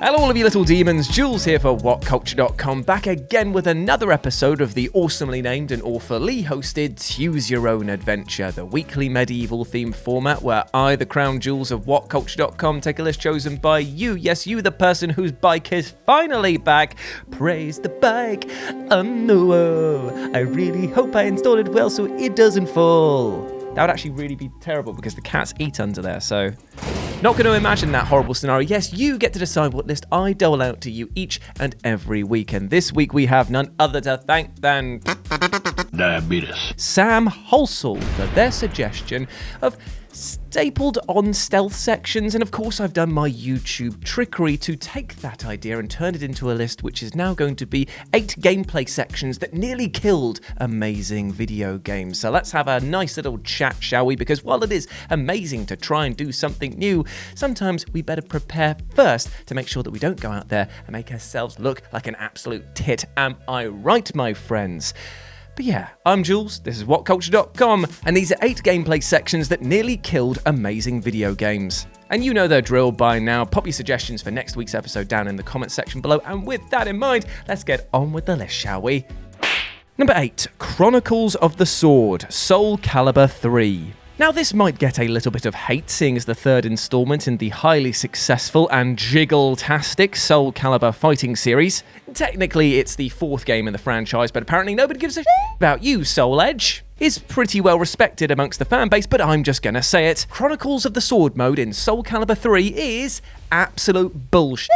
Hello all of you little demons, Jules here for WhatCulture.com, back again with another episode of the awesomely named and awfully hosted Tues Your Own Adventure, the weekly medieval themed format where I, the crown Jules of WhatCulture.com, take a list chosen by you, yes you, the person whose bike is finally back. Praise the bike. Oh no, I really hope I installed it well so it doesn't fall. That would actually really be terrible because the cats eat under there, so... Not going to imagine that horrible scenario. Yes, you get to decide what list I dole out to you each and every week. And this week we have none other to thank than... Diabetes. Sam Holsall for their suggestion of stapled on stealth sections. And of course I've done my YouTube trickery to take that idea and turn it into a list which is now going to be 8 gameplay sections that nearly killed amazing video games. So let's have a nice little chat, shall we? Because while it is amazing to try and do something new, sometimes we better prepare first to make sure that we don't go out there and make ourselves look like an absolute tit. Am I right, my friends? But yeah, I'm Jules, this is WhatCulture.com, and these are 8 gameplay sections that nearly killed amazing video games. And you know the drill by now. Pop your suggestions for next week's episode down in the comments section below, and with that in mind, let's get on with the list, shall we? Number 8, Chronicles of the Sword, Soul Calibur 3. Now this might get a little bit of hate, seeing as the third installment in the highly successful and jiggle-tastic Soul Calibur fighting series. Technically it's the 4th game in the franchise, but apparently nobody gives a shit about you, Soul Edge. Is pretty well respected amongst the fanbase, but I'm just gonna say it. Chronicles of the Sword mode in Soul Calibur 3 is absolute bullshit.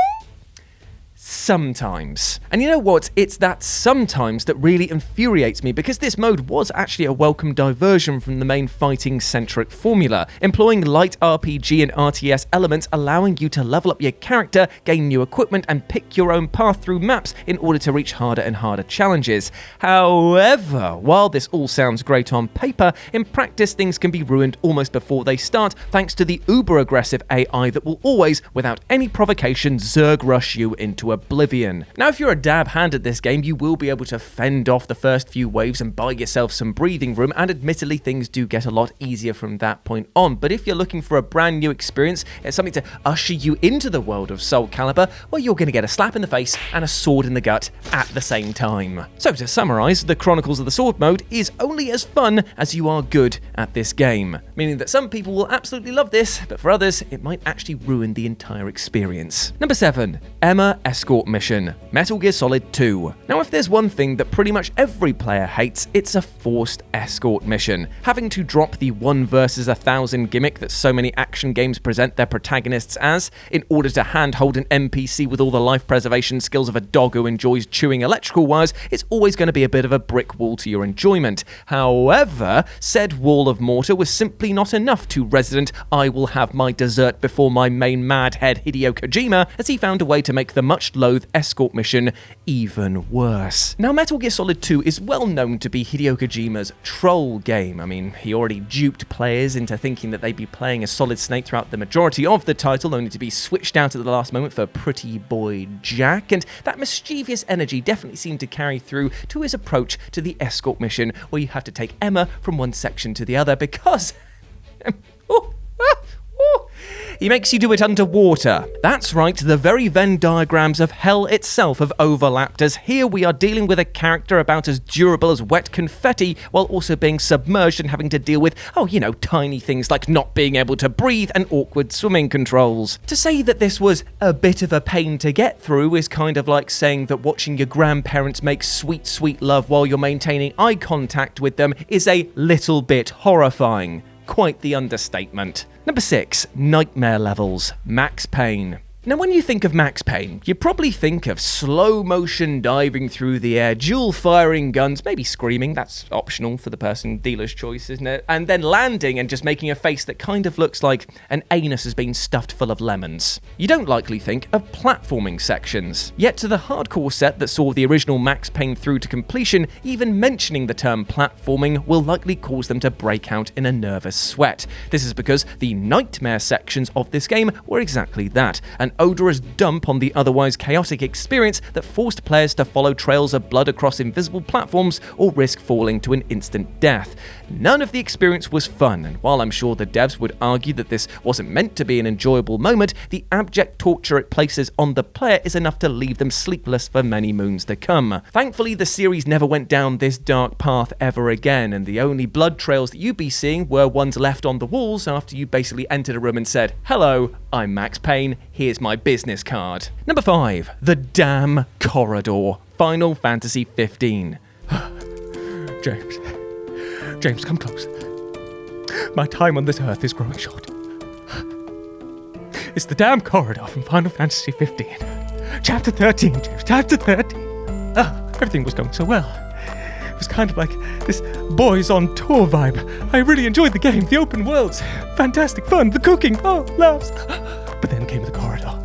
Sometimes. And you know what? It's that sometimes that really infuriates me, because this mode was actually a welcome diversion from the main fighting-centric formula, employing light RPG and RTS elements, allowing you to level up your character, gain new equipment, and pick your own path through maps in order to reach harder and harder challenges. However, while this all sounds great on paper, in practice things can be ruined almost before they start, thanks to the uber-aggressive AI that will always, without any provocation, Zerg rush you into oblivion. Now, if you're a dab hand at this game, you will be able to fend off the first few waves and buy yourself some breathing room, and admittedly things do get a lot easier from that point on. But if you're looking for a brand new experience, it's something to usher you into the world of Soul Calibur, well, you're going to get a slap in the face and a sword in the gut at the same time. So to summarise, the Chronicles of the Sword mode is only as fun as you are good at this game, meaning that some people will absolutely love this, but for others, it might actually ruin the entire experience. Number 7, Emma Escort Mission, Metal Gear Solid 2. Now, if there's one thing that pretty much every player hates, it's a forced escort mission. Having to drop the 1 versus 1,000 gimmick that so many action games present their protagonists as, in order to handhold an NPC with all the life preservation skills of a dog who enjoys chewing electrical wires, it's always going to be a bit of a brick wall to your enjoyment. However, said wall of mortar was simply not enough to resident I will have my dessert before my main mad head Hideo Kojima, as he found a way to make the much-loathed escort mission even worse. Now, Metal Gear Solid 2 is well known to be Hideo Kojima's troll game. I mean, he already duped players into thinking that they'd be playing as Solid Snake throughout the majority of the title, only to be switched out at the last moment for Pretty Boy Jack, and that mischievous energy definitely seemed to carry through to his approach to the escort mission, where you have to take Emma from one section to the other because... He makes you do it underwater. That's right, the very Venn diagrams of hell itself have overlapped, as here we are dealing with a character about as durable as wet confetti, while also being submerged and having to deal with, tiny things like not being able to breathe and awkward swimming controls. To say that this was a bit of a pain to get through is kind of like saying that watching your grandparents make sweet, sweet love while you're maintaining eye contact with them is a little bit horrifying. Quite the understatement. Number 6, Nightmare Levels, Max Payne. Now, when you think of Max Payne, you probably think of slow motion diving through the air, dual firing guns, maybe screaming, that's optional for the person, dealer's choice, isn't it? And then landing and just making a face that kind of looks like an anus has been stuffed full of lemons. You don't likely think of platforming sections. Yet to the hardcore set that saw the original Max Payne through to completion, even mentioning the term platforming will likely cause them to break out in a nervous sweat. This is because the nightmare sections of this game were exactly that, an odorous dump on the otherwise chaotic experience that forced players to follow trails of blood across invisible platforms or risk falling to an instant death. None of the experience was fun, and while I'm sure the devs would argue that this wasn't meant to be an enjoyable moment, the abject torture it places on the player is enough to leave them sleepless for many moons to come. Thankfully, the series never went down this dark path ever again, and the only blood trails that you'd be seeing were ones left on the walls after you basically entered a room and said, "Hello, I'm Max Payne, here's my business card." Number 5. The Damn Corridor. Final Fantasy 15. James, come close. My time on this earth is growing short. It's the damn corridor from Final Fantasy 15. Chapter 13, James, chapter 13. Everything was going so well. It was kind of like this boys on tour vibe. I really enjoyed the game, the open worlds, fantastic fun, the cooking, laughs. But then came the corridor.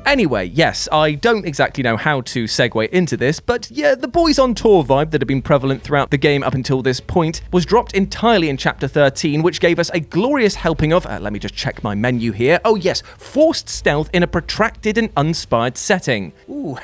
Anyway, yes, I don't exactly know how to segue into this, but yeah, the boys on tour vibe that had been prevalent throughout the game up until this point was dropped entirely in Chapter 13, which gave us a glorious helping of, let me just check my menu here, oh yes, forced stealth in a protracted and uninspired setting. Ooh,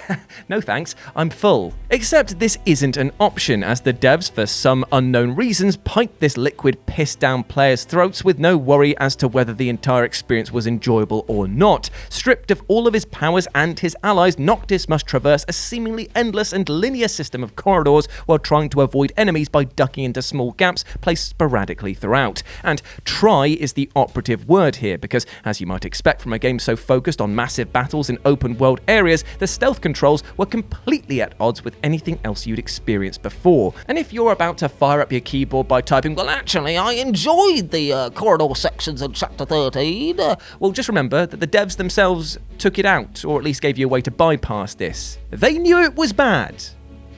no thanks, I'm full. Except this isn't an option, as the devs, for some unknown reasons, piped this liquid piss down players' throats with no worry as to whether the entire experience was enjoyable or not. Stripped of all of his powers and his allies, Noctis must traverse a seemingly endless and linear system of corridors while trying to avoid enemies by ducking into small gaps placed sporadically throughout. And try is the operative word here, because as you might expect from a game so focused on massive battles in open world areas, the stealth controls were completely at odds with anything else you'd experienced before. And if you're about to fire up your keyboard by typing, "Well, actually, I enjoyed the corridor sections in Chapter 13, well, just remember that the devs themselves took it out, or at least gave you a way to bypass this. They knew it was bad.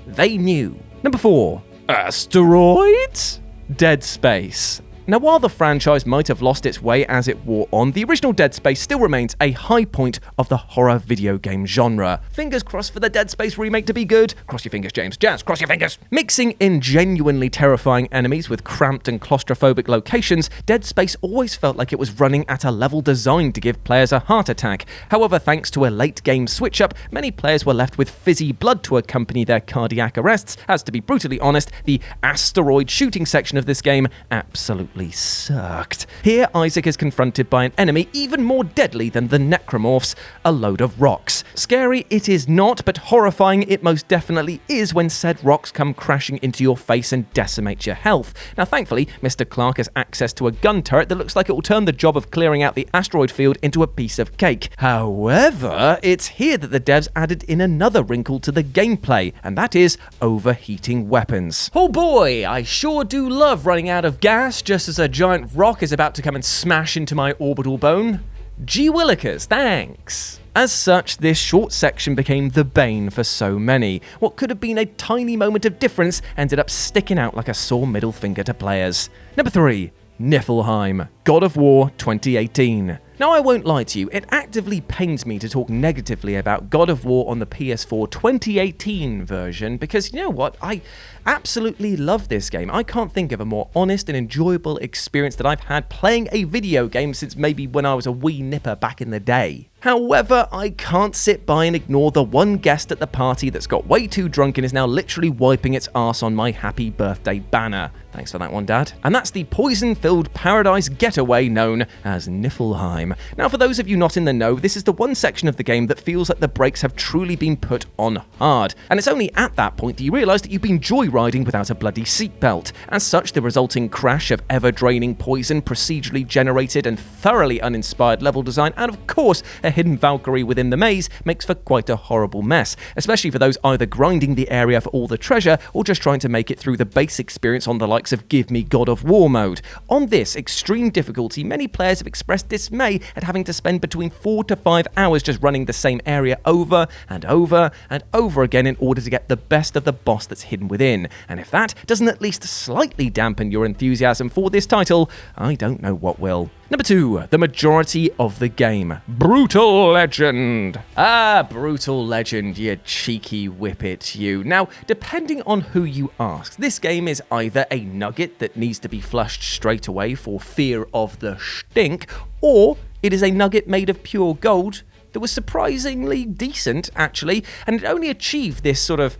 They knew. Number 4. Asteroids? Dead Space. Now, while the franchise might have lost its way as it wore on, the original Dead Space still remains a high point of the horror video game genre. Fingers crossed for the Dead Space remake to be good. Cross your fingers, James. Jazz, cross your fingers. Mixing in genuinely terrifying enemies with cramped and claustrophobic locations, Dead Space always felt like it was running at a level designed to give players a heart attack. However, thanks to a late game switch-up, many players were left with fizzy blood to accompany their cardiac arrests, as to be brutally honest, the asteroid shooting section of this game absolutely sucked. Here, Isaac is confronted by an enemy even more deadly than the necromorphs, a load of rocks. Scary it is not, but horrifying it most definitely is when said rocks come crashing into your face and decimate your health. Now, thankfully, Mr. Clark has access to a gun turret that looks like it will turn the job of clearing out the asteroid field into a piece of cake. However, it's here that the devs added in another wrinkle to the gameplay, and that is overheating weapons. Oh boy, I sure do love running out of gas just as a giant rock is about to come and smash into my orbital bone. Gee willikers, thanks. As such, this short section became the bane for so many. What could have been a tiny moment of difference ended up sticking out like a sore middle finger to players. Number 3. Nilfheim, God of War 2018. Now, I won't lie to you, it actively pains me to talk negatively about God of War on the PS4 2018 version because, you know what, I absolutely love this game. I can't think of a more honest and enjoyable experience that I've had playing a video game since maybe when I was a wee nipper back in the day. However, I can't sit by and ignore the one guest at the party that's got way too drunk and is now literally wiping its arse on my happy birthday banner. Thanks for that one, Dad. And that's the poison-filled paradise getaway known as Nilfheim. Now, for those of you not in the know, this is the one section of the game that feels like the brakes have truly been put on hard. And it's only at that point that you realise that you've been joyriding without a bloody seatbelt. As such, the resulting crash of ever-draining poison, procedurally generated and thoroughly uninspired level design, and of course, a hidden Valkyrie within the maze makes for quite a horrible mess, especially for those either grinding the area for all the treasure or just trying to make it through the base experience on the likes of Give Me God of War mode. On this extreme difficulty, many players have expressed dismay at having to spend between 4 to 5 hours just running the same area over and over and over again in order to get the best of the boss that's hidden within. And if that doesn't at least slightly dampen your enthusiasm for this title, I don't know what will. Number 2, the majority of the game. Brutal Legend. Brutal Legend, you cheeky whippet, you. Now, depending on who you ask, this game is either a nugget that needs to be flushed straight away for fear of the stink, or it is a nugget made of pure gold that was surprisingly decent, actually, and it only achieved this sort of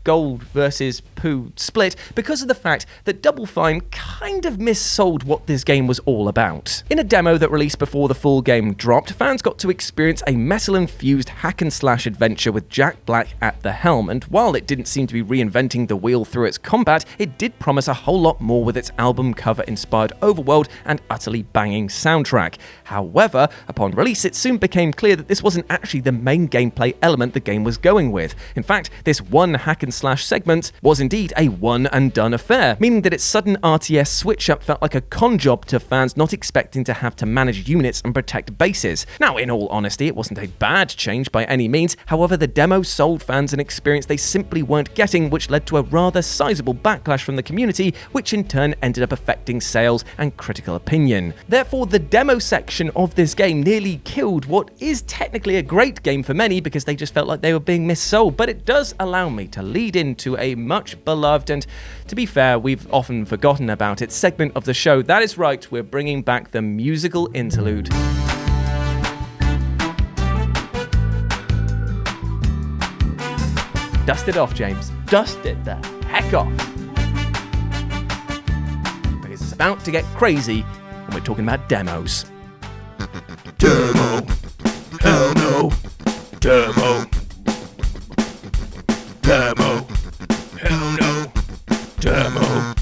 gold versus poo split because of the fact that Double Fine kind of missold what this game was all about. In a demo that released before the full game dropped, fans got to experience a metal-infused hack-and-slash adventure with Jack Black at the helm, and while it didn't seem to be reinventing the wheel through its combat, it did promise a whole lot more with its album cover-inspired overworld and utterly banging soundtrack. However, upon release, it soon became clear that this wasn't actually the main gameplay element the game was going with. In fact, this one hack-and-slash segment was indeed a one-and-done affair, meaning that its sudden RTS switch-up felt like a con job to fans not expecting to have to manage units and protect bases. Now, in all honesty, it wasn't a bad change by any means. However, the demo sold fans an experience they simply weren't getting, which led to a rather sizable backlash from the community, which in turn ended up affecting sales and critical opinion. Therefore, the demo section of this game nearly killed what is technically a great game for many because they just felt like they were being missold, but it does allow me to lead into a much beloved, and to be fair, we've often forgotten about it, segment of the show. That is right, we're bringing back the musical interlude. Dust it off, James. Dust it the heck off. Because it's about to get crazy when we're talking about demos. Demo. Hell no. Demo. Demo. Hell no. Demo.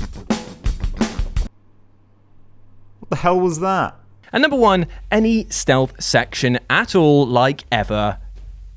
What the hell was that? And number 1, any stealth section at all, like ever.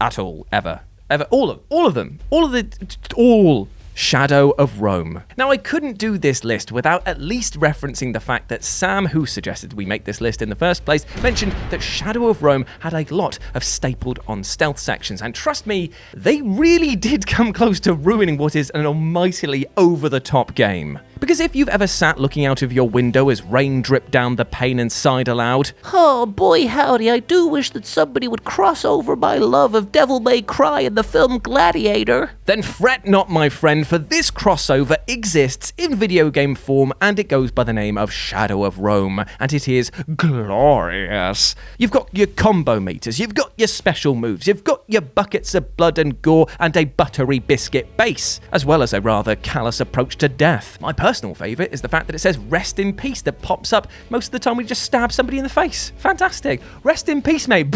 At all, ever. All of them. All. Shadow of Rome. Now, I couldn't do this list without at least referencing the fact that Sam, who suggested we make this list in the first place, mentioned that Shadow of Rome had a lot of stapled on stealth sections, and trust me, they really did come close to ruining what is an almightily over-the-top game. Because if you've ever sat looking out of your window as rain dripped down the pane and sighed aloud, "Oh boy howdy, I do wish that somebody would cross over my love of Devil May Cry in the film Gladiator," then fret not, my friend, for this crossover exists in video game form, and it goes by the name of Shadow of Rome, and it is glorious. You've got your combo meters, you've got your special moves, you've got your buckets of blood and gore, and a buttery biscuit base, as well as a rather callous approach to death. My personal favourite is the fact that it says rest in peace that pops up most of the time we just stab somebody in the face. Fantastic. Rest in peace, mate.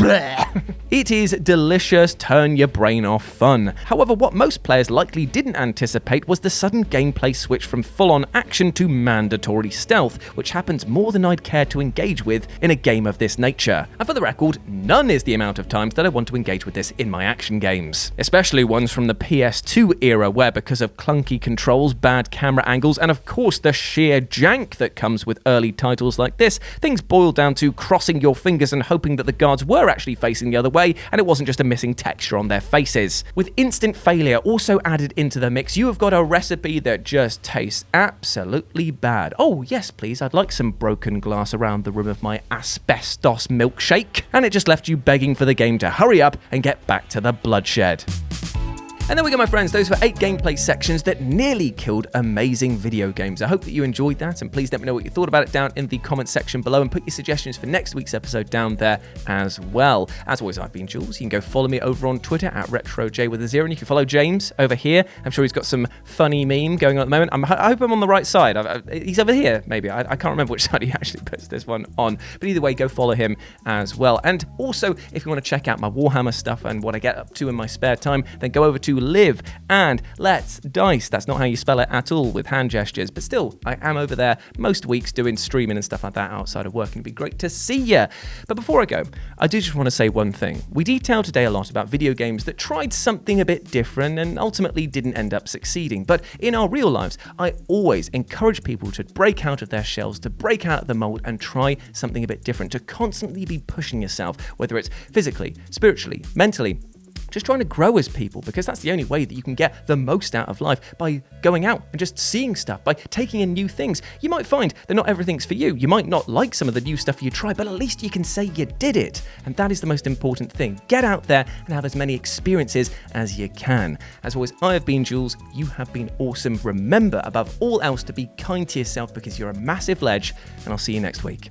It is delicious, turn your brain off fun. However, what most players likely didn't anticipate was the sudden gameplay switch from full-on action to mandatory stealth, which happens more than I'd care to engage with in a game of this nature. And for the record, none is the amount of times that I want to engage with this in my action games. Especially ones from the PS2 era where, because of clunky controls, bad camera angles, and of course the sheer jank that comes with early titles like this, things boil down to crossing your fingers and hoping that the guards were actually facing the other way and it wasn't just a missing texture on their faces. With instant failure also added into the mix, you have got a recipe that just tastes absolutely bad. Oh yes please, I'd like some broken glass around the rim of my asbestos milkshake. And it just left you begging for the game to hurry up and get back to the bloodshed. And there we go, my friends. Those were 8 gameplay sections that nearly killed amazing video games. I hope that you enjoyed that, and please let me know what you thought about it down in the comment section below, and put your suggestions for next week's episode down there as well. As always, I've been Jules. You can go follow me over on Twitter at RetroJ with a 0, and you can follow James over here. I'm sure he's got some funny meme going on at the moment. I hope I'm on the right side. He's over here, maybe. I can't remember which side he actually puts this one on. But either way, go follow him as well. And also, if you want to check out my Warhammer stuff and what I get up to in my spare time, then go over to Live and Let's Dice. That's not how you spell it at all with hand gestures, but still, I am over there most weeks doing streaming and stuff like that outside of work, and it'd be great to see you. But before I go, I do just want to say one thing. We detailed today a lot about video games that tried something a bit different and ultimately didn't end up succeeding. But in our real lives, I always encourage people to break out of their shells, to break out of the mold and try something a bit different, to constantly be pushing yourself, whether it's physically, spiritually, mentally, just trying to grow as people, because that's the only way that you can get the most out of life, by going out and just seeing stuff, by taking in new things. You might find that not everything's for you. You might not like some of the new stuff you try, but at least you can say you did it. And that is the most important thing. Get out there and have as many experiences as you can. As always, I have been Jules. You have been awesome. Remember, above all else, to be kind to yourself, because you're a massive ledge, and I'll see you next week.